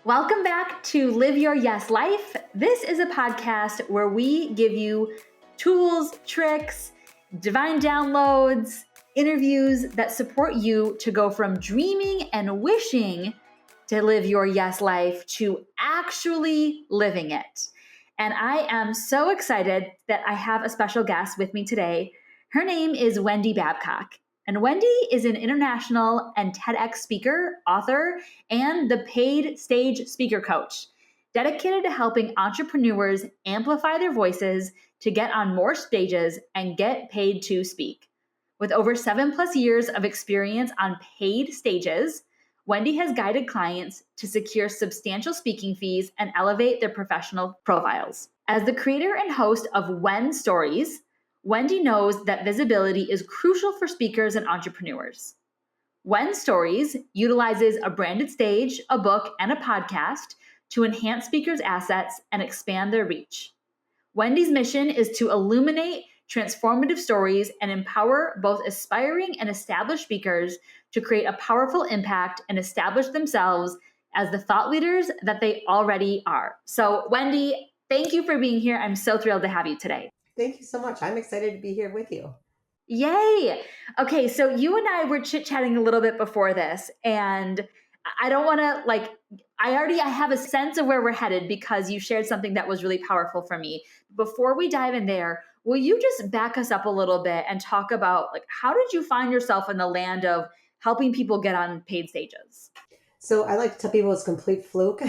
Welcome back to Live Your Yes Life. This is a podcast where we give you tools, tricks, divine downloads, interviews that support you to go from dreaming and wishing to live your yes life to actually living it. And I am so excited that I have a special guest with me today. Her name is Wendy Babcock. And Wendy is an international and TEDx speaker, author, and the paid stage speaker coach, dedicated to helping entrepreneurs amplify their voices to get on more stages and get paid to speak. With over 7+ years of experience on paid stages, Wendy has guided clients to secure substantial speaking fees and elevate their professional profiles. As the creator and host of When Stories, Wendy knows that visibility is crucial for speakers and entrepreneurs. When Stories utilizes a branded stage, a book, and a podcast to enhance speakers' assets and expand their reach. Wendy's mission is to illuminate transformative stories and empower both aspiring and established speakers to create a powerful impact and establish themselves as the thought leaders that they already are. So, Wendy, thank you for being here. I'm so thrilled to have you today. Thank you so much. I'm excited to be here with you. Yay. Okay, so you and I were chit-chatting a little bit before this, and I don't want to I have a sense of where we're headed because you shared something that was really powerful for me. Before we dive in there, will you just back us up a little bit and talk about how did you find yourself in the land of helping people get on paid stages? So I like to tell people it's a complete fluke.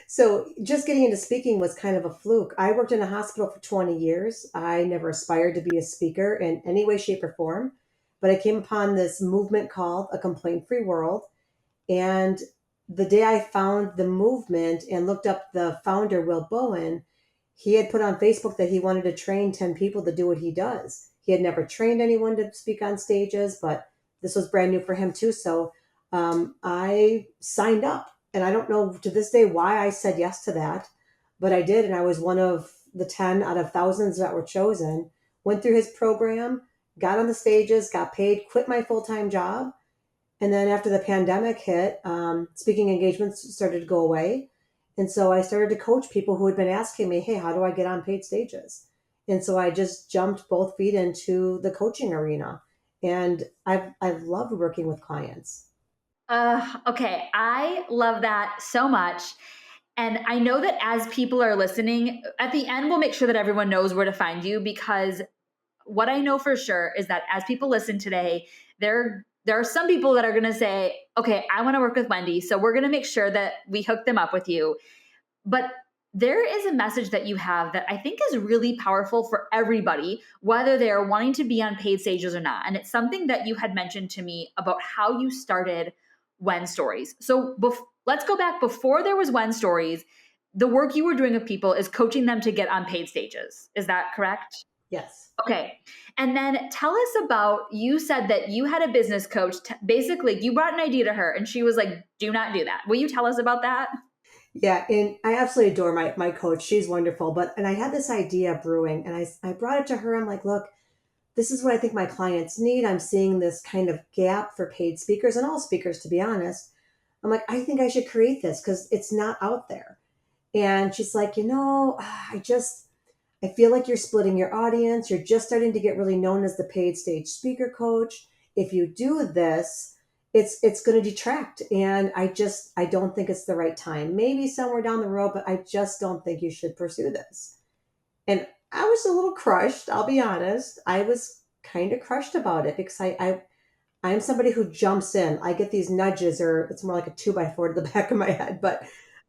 So just getting into speaking was kind of a fluke. I worked in a hospital for 20 years. I never aspired to be a speaker in any way, shape, or form, but I came upon this movement called A Complaint-Free World. And the day I found the movement and looked up the founder, Will Bowen, he had put on Facebook that he wanted to train 10 people to do what he does. He had never trained anyone to speak on stages, but this was brand new for him too. So I signed up. And I don't know to this day why I said yes to that, but I did. And I was one of the 10 out of thousands that were chosen, went through his program, got on the stages, got paid, quit my full-time job. And then after the pandemic hit, speaking engagements started to go away. And so I started to coach people who had been asking me, hey, how do I get on paid stages? And so I just jumped both feet into the coaching arena. And I've loved working with clients. Okay, I love that so much. And I know that as people are listening, at the end, we'll make sure that everyone knows where to find you because what I know for sure is that as people listen today, there are some people that are going to say, okay, I want to work with Wendy. So we're going to make sure that we hook them up with you. But there is a message that you have that I think is really powerful for everybody, whether they're wanting to be on paid stages or not. And it's something that you had mentioned to me about how you started When Stories. So let's go back before there was When Stories. The work you were doing with people is coaching them to get on paid stages. Is that correct? Yes. Okay. And then tell us about, you said that you had a business coach. Basically, you brought an idea to her and she was like, do not do that. Will you tell us about that? Yeah, and I absolutely adore my coach. She's wonderful. And I had this idea brewing and I brought it to her. I'm like, look, this is what I think my clients need. I'm seeing this kind of gap for paid speakers and all speakers, to be honest. I'm like, I think I should create this because it's not out there. And she's like, I feel like you're splitting your audience. You're just starting to get really known as the paid stage speaker coach. If you do this, it's going to detract. And I don't think it's the right time. Maybe somewhere down the road, but I just don't think you should pursue this. And I was a little crushed. I'll be honest. I was kind of crushed about it because I'm somebody who jumps in. I get these nudges, or it's more like a 2x4 to the back of my head.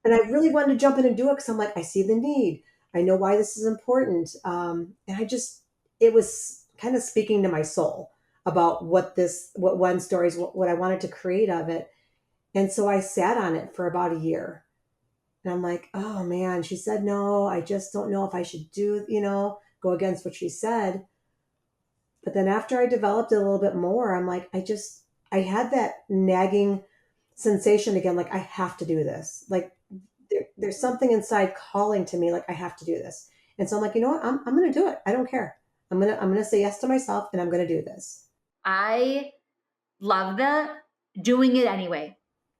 And I really wanted to jump in and do it because I'm like, I see the need. I know why this is important. It was kind of speaking to my soul about what One Stories, what I wanted to create of it. And so I sat on it for about a year. And I'm like, oh man, she said no. I just don't know if I should go against what she said. But then after I developed it a little bit more, I'm like, I had that nagging sensation again, like I have to do this. Like there's something inside calling to me, like I have to do this. And so I'm like, you know what? I'm going to do it. I don't care. I'm going to say yes to myself and I'm going to do this. I love the doing it anyway.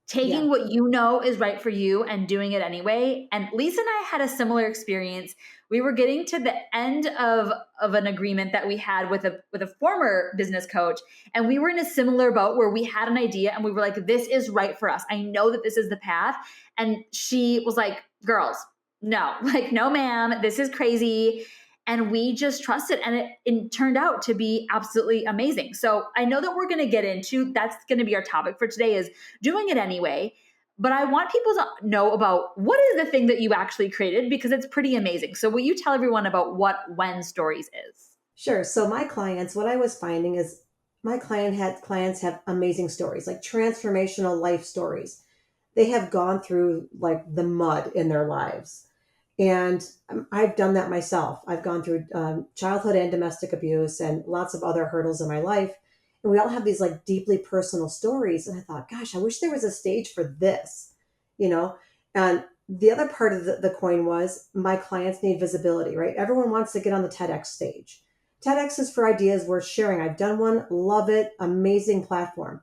taking Yeah. what you know is right for you and doing it anyway. And Lisa and I had a similar experience. We were getting to the end of an agreement that we had with a former business coach, and we were in a similar boat where we had an idea and we were like, this is right for us. I know that this is the path. And she was like, girls, no, like, no, ma'am, this is crazy. And we just trusted, and it turned out to be absolutely amazing. So I know that we're going to get into, that's going to be our topic for today, is doing it anyway. But I want people to know about what is the thing that you actually created, because it's pretty amazing. So will you tell everyone about what When Stories is? Sure. So my clients, what I was finding is my clients have amazing stories, like transformational life stories. They have gone through like the mud in their lives. And I've done that myself. I've gone through childhood and domestic abuse and lots of other hurdles in my life. And we all have these like deeply personal stories. And I thought, gosh, I wish there was a stage for this, you know? And the other part of the coin was my clients need visibility, right? Everyone wants to get on the TEDx stage. TEDx is for ideas worth sharing. I've done one, love it, amazing platform.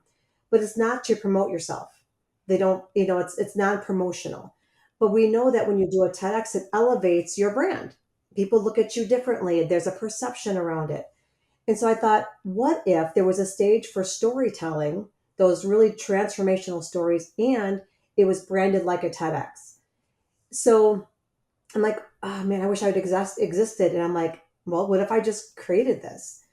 But it's not to promote yourself. They don't, it's non-promotional. But we know that when you do a TEDx, it elevates your brand. People look at you differently. There's a perception around it. And so I thought, what if there was a stage for storytelling, those really transformational stories, and it was branded like a TEDx? So I'm like, oh man, I wish I would existed. And I'm like, well, what if I just created this?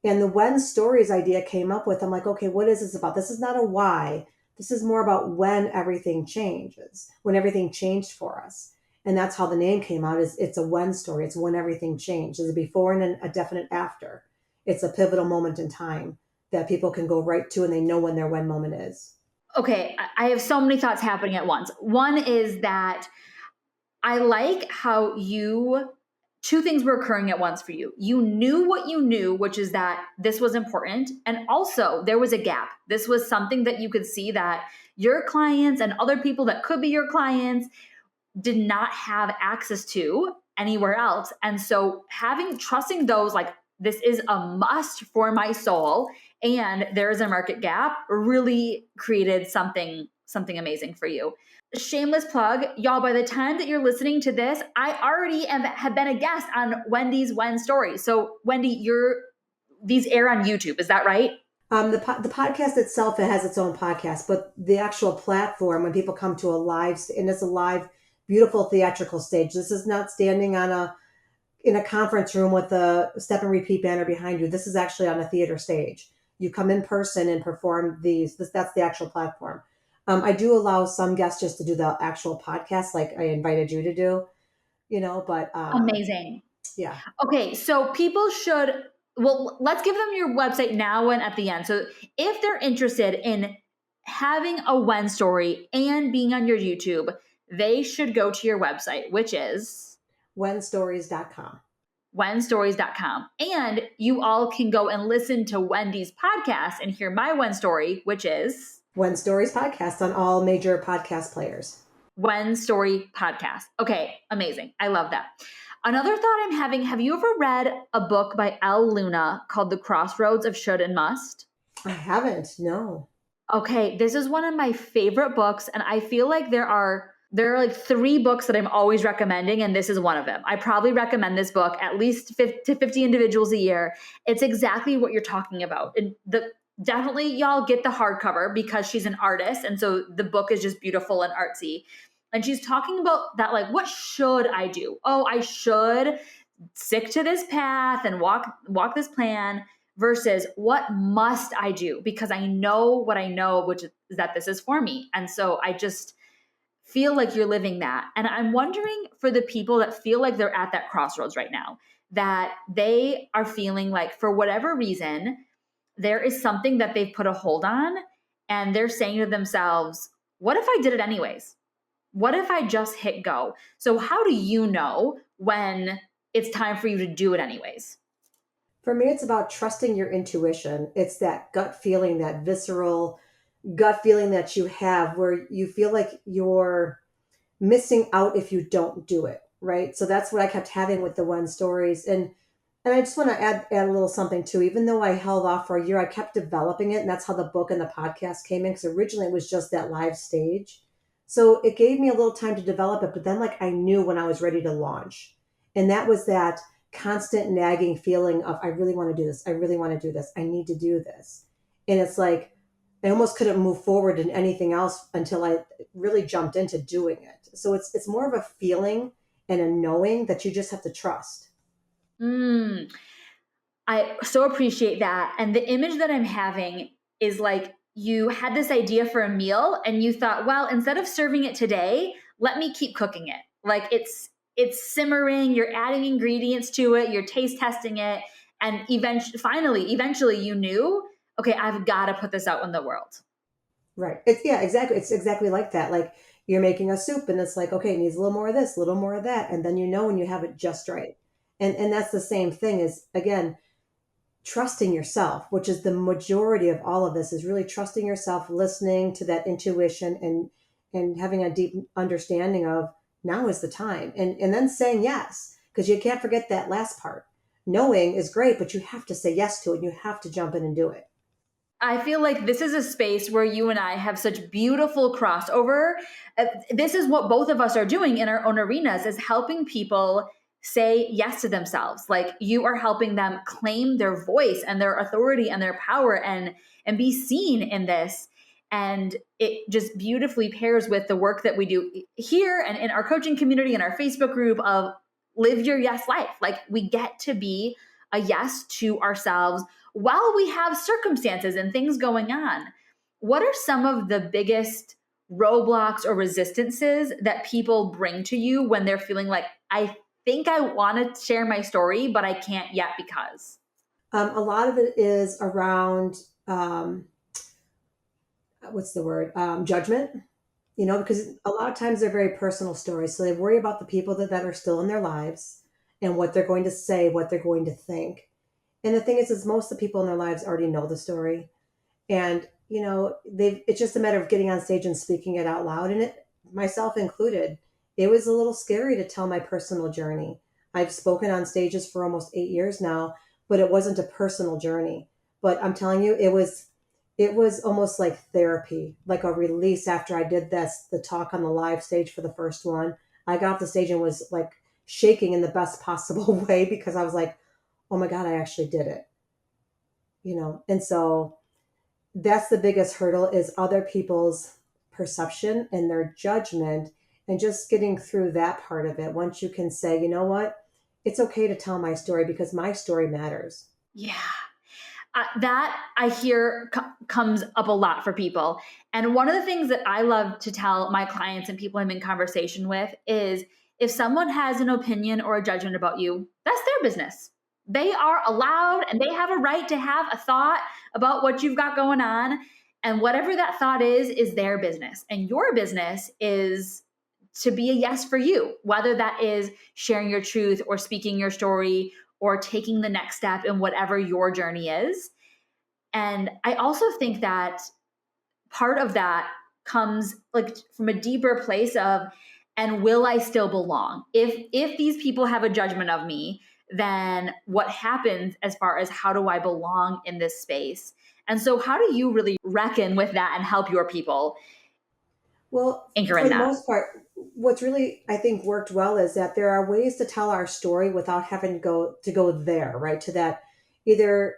And the when stories idea came up with, I'm like, okay, what is this about? This is not a why. This is more about when everything changes, when everything changed for us. And that's how the name came out, is it's a when story. It's when everything changed. There's a before and a definite after. It's a pivotal moment in time that people can go right to, and they know when their when moment is. Okay, I have so many thoughts happening at once. One is that I like how two things were occurring at once for you. You knew what you knew, which is that this was important. And also, there was a gap. This was something that you could see that your clients and other people that could be your clients did not have access to anywhere else. And so, trusting those, like, this is a must for my soul, and there's a market gap, really created something amazing for you. Shameless plug, y'all, by the time that you're listening to this, I already have been a guest on Wendy's When Stories. So Wendy, these air on YouTube, is that right? The podcast itself, it has its own podcast, but the actual platform, when people come to and it's a live, beautiful theatrical stage. This is not standing in a conference room with a step and repeat banner behind you. This is actually on a theater stage. You come in person and perform that's the actual platform. I do allow some guests just to do the actual podcast, like I invited you to do, but Amazing. yeah. Okay, so people should, well, let's give them your website now and at the end. So if they're interested in having a When story and being on your YouTube, they should go to your website, which is Wenstories.com. wenstories.com. And you all can go and listen to Wendy's podcast and hear my When story, which is When Stories podcast on all major podcast players. When Story Podcast. Okay, amazing. I love that. Another thought I'm having, have you ever read a book by Elle Luna called The Crossroads of Should and Must? I haven't, no. Okay, this is one of my favorite books, and I feel like there are like 3 books that I'm always recommending, and this is one of them. I probably recommend this book at least to 50 individuals a year. It's exactly what you're talking about. And definitely y'all get the hardcover because she's an artist, and so the book is just beautiful and artsy. And she's talking about that, like, what should I do? Oh, I should stick to this path and walk this plan, versus what must I do? Because I know what I know, which is that this is for me. And so I just feel like you're living that. And I'm wondering, for the people that feel like they're at that crossroads right now, that they are feeling like, for whatever reason, there is something that they've put a hold on, and they're saying to themselves, what if I did it anyways? What if I just hit go? So how do you know when it's time for you to do it anyways? For me, it's about trusting your intuition. It's that gut feeling, that visceral gut feeling that you have, where you feel like you're missing out if you don't do it, right? So that's what I kept having with the When stories. And And I just want to add a little something too. Even though I held off for a year, I kept developing it. And that's how the book and the podcast came in. Because originally it was just that live stage. So it gave me a little time to develop it. But then, like, I knew when I was ready to launch. And that was that constant nagging feeling of, I really want to do this. I really want to do this. I need to do this. And it's like, I almost couldn't move forward in anything else until I really jumped into doing it. So it's more of a feeling and a knowing that you just have to trust. Mm, I so appreciate that. And the image that I'm having is like you had this idea for a meal and you thought, well, instead of serving it today, let me keep cooking it. Like it's simmering, you're adding ingredients to it, you're taste testing it, and eventually you knew, okay, I've got to put this out in the world. Right. It's yeah, exactly. It's exactly like that. Like you're making a soup and it's like, okay, it needs a little more of this, a little more of that. And then you know when you have it just right. And that's the same thing is again, trusting yourself, which is the majority of all of this, is really trusting yourself, listening to that intuition and having a deep understanding of now is the time. And then saying yes. Because you can't forget that last part. Knowing is great, but you have to say yes to it. You have to jump in and do it. I feel like this is a space where you and I have such beautiful crossover. This is what both of us are doing in our own arenas is helping people say yes to themselves. Like you are helping them claim their voice and their authority and their power and be seen in this. And it just beautifully pairs with the work that we do here and in our coaching community and our Facebook group of live your yes life. Like we get to be a yes to ourselves while we have circumstances and things going on. What are some of the biggest roadblocks or resistances that people bring to you when they're feeling like, I think I want to share my story, but I can't yet because? A lot of it is around what's the word? Judgment. Because a lot of times they're very personal stories. So they worry about the people that are still in their lives and what they're going to say, what they're going to think. And the thing is most of the people in their lives already know the story. And, it's just a matter of getting on stage and speaking it out loud. And it, myself included, it was a little scary to tell my personal journey. I've spoken on stages for almost 8 years now, but it wasn't a personal journey. But I'm telling you, it was almost like therapy, like a release after I did the talk on the live stage for the first one. I got off the stage and was like shaking in the best possible way because I was like, oh my God, I actually did it. And so that's the biggest hurdle is other people's perception and their judgment and just getting through that part of it. Once you can say, you know what, it's okay to tell my story because my story matters. Yeah. That I hear comes up a lot for people. And one of the things that I love to tell my clients and people I'm in conversation with is if someone has an opinion or a judgment about you, that's their business. They are allowed and they have a right to have a thought about what you've got going on. And whatever that thought is their business. And your business is to be a yes for you, whether that is sharing your truth or speaking your story or taking the next step in whatever your journey is. And I also think that part of that comes like from a deeper place of, and will I still belong? If these people have a judgment of me, then what happens as far as how do I belong in this space? And so how do you really reckon with that and help your people Well, anchoring for the that? most part, what's really I think worked well is that there are ways to tell our story without having to go there, right? To that either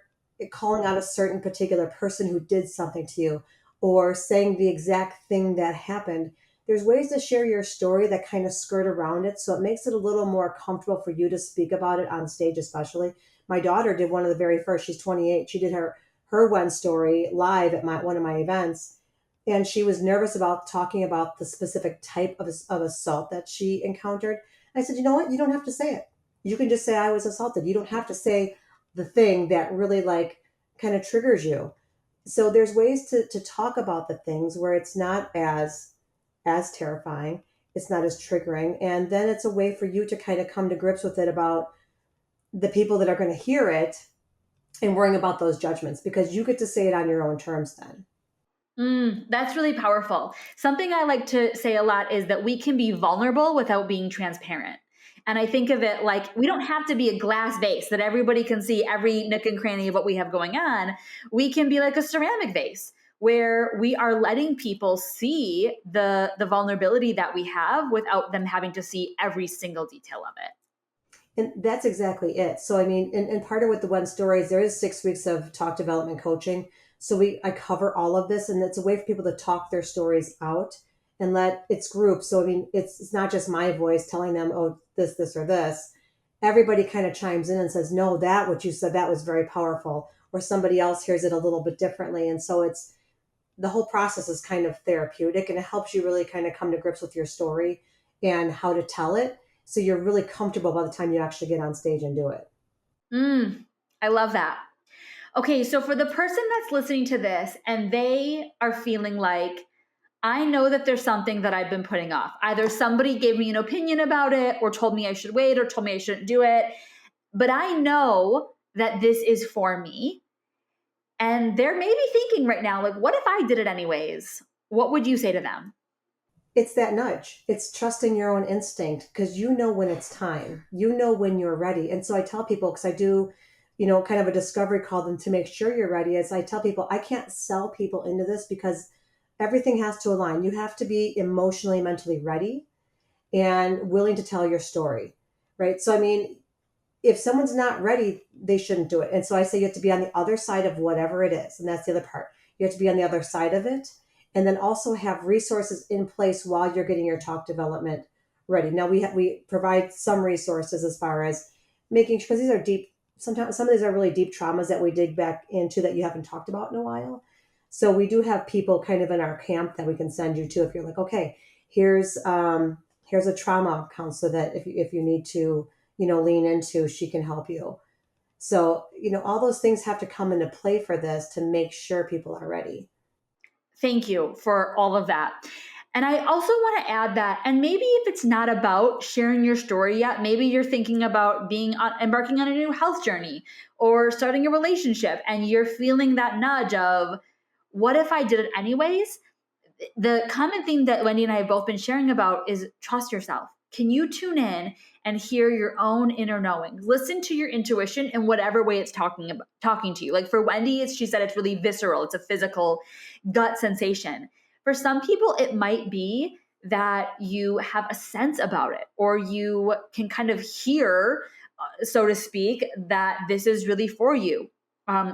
calling out a certain particular person who did something to you or saying the exact thing that happened. There's ways to share your story that kind of skirt around it, so it makes it a little more comfortable for you to speak about it on stage, especially. My daughter did one of the very first. She's 28. She did her one story live at one of my events, and she was nervous about talking about the specific type of assault that she encountered. I said, you know what? You don't have to say it. You can just say I was assaulted. You don't have to say the thing that really like kind of triggers you. So there's ways to talk about the things where it's not as terrifying, it's not as triggering, and then it's a way for you to kind of come to grips with it about the people that are going to hear it and worrying about those judgments because you get to say it on your own terms then. That's really powerful. Something I like to say a lot is that we can be vulnerable without being transparent. And I think of it like we don't have to be a glass vase that everybody can see every nook and cranny of what we have going on. We can be like a ceramic vase where we are letting people see the vulnerability that we have without them having to see every single detail of it. And that's exactly it. So, I mean, and part of what the One Story is, there is 6 weeks of talk development coaching. So I cover all of this, and it's a way for people to talk their stories out and let it's groups. So, I mean, it's not just my voice telling them, oh, this, or this. Everybody kind of chimes in and says, no, that what you said, that was very powerful. Or somebody else hears it a little bit differently. And so the whole process is kind of therapeutic, and it helps you really kind of come to grips with your story and how to tell it. So you're really comfortable by the time you actually get on stage and do it. I love that. Okay, so for the person that's listening to this and they are feeling like, I know that there's something that I've been putting off. Either somebody gave me an opinion about it or told me I should wait or told me I shouldn't do it, but I know that this is for me. And they're maybe thinking right now, like, what if I did it anyways? What would you say to them? It's that nudge. It's trusting your own instinct, because you know when it's time. You know when you're ready. And so I tell people, because I do, kind of a discovery call them to make sure you're ready. As I tell people, I can't sell people into this because everything has to align. You have to be emotionally, mentally ready and willing to tell your story, right? So, I mean, if someone's not ready, they shouldn't do it. And so I say you have to be on the other side of whatever it is. And that's the other part. You have to be on the other side of it. And then also have resources in place while you're getting your talk development ready. Now we provide some resources as far as making sure, because these are deep, sometimes some of these are really deep traumas that we dig back into that you haven't talked about in a while. So we do have people kind of in our camp that we can send you to if you're like, okay, here's a trauma counselor that if you need to, lean into, she can help you. So, all those things have to come into play for this to make sure people are ready. Thank you for all of that. And I also want to add that, and maybe if it's not about sharing your story yet, maybe you're thinking about embarking on a new health journey or starting a relationship, and you're feeling that nudge of, what if I did it anyways? The common thing that Wendy and I have both been sharing about is trust yourself. Can you tune in and hear your own inner knowings? Listen to your intuition in whatever way it's talking to you. Like for Wendy, she said it's really visceral. It's a physical gut sensation. For some people, it might be that you have a sense about it, or you can kind of hear, so to speak, that this is really for you,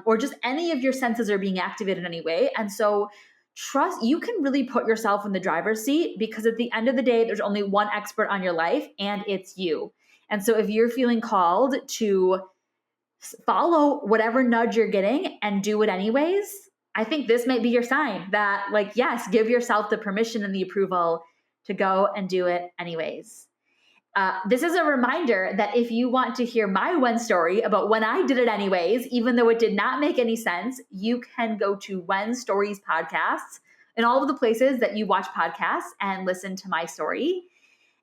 or just any of your senses are being activated in any way. And so trust, you can really put yourself in the driver's seat, because at the end of the day, there's only one expert on your life, and it's you. And so if you're feeling called to follow whatever nudge you're getting and do it anyways, I think this might be your sign that, like, yes, give yourself the permission and the approval to go and do it anyways. This is a reminder that if you want to hear my one story about when I did it anyways, even though it did not make any sense, you can go to When Stories Podcasts and all of the places that you watch podcasts and listen to my story.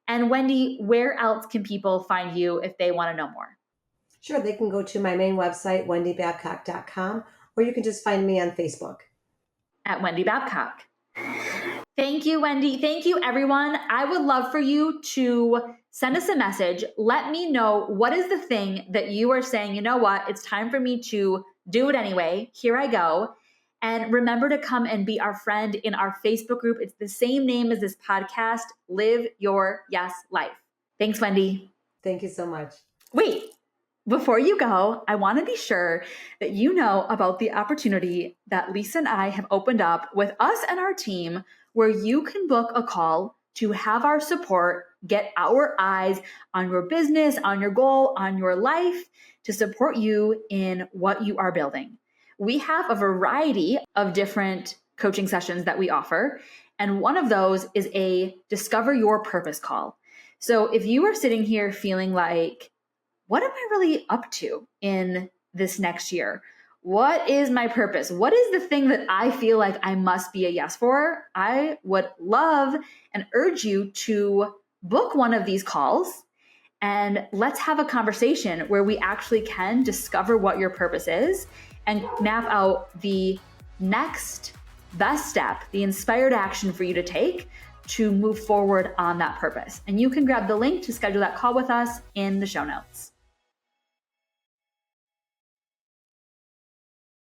And Wendy, where else can people find you if they want to know more? Sure, they can go to my main website, wendybabcock.com, or you can just find me on Facebook. At Wendy Babcock. Thank you, Wendy. Thank you, everyone. I would love for you to send us a message. Let me know, what is the thing that you are saying, you know what, it's time for me to do it anyway. Here I go. And remember to come and be our friend in our Facebook group. It's the same name as this podcast, Live Your Yes Life. Thanks, Wendy. Thank you so much. Wait, before you go, I want to be sure that you know about the opportunity that Lisa and I have opened up with us and our team, where you can book a call to have our support, get our eyes on your business, on your goal, on your life, to support you in what you are building. We have a variety of different coaching sessions that we offer, and one of those is a Discover Your Purpose call. So if you are sitting here feeling like, what am I really up to in this next year? What is my purpose? What is the thing that I feel like I must be a yes for? I would love and urge you to book one of these calls, and let's have a conversation where we actually can discover what your purpose is and map out the next best step, the inspired action for you to take to move forward on that purpose. And you can grab the link to schedule that call with us in the show notes.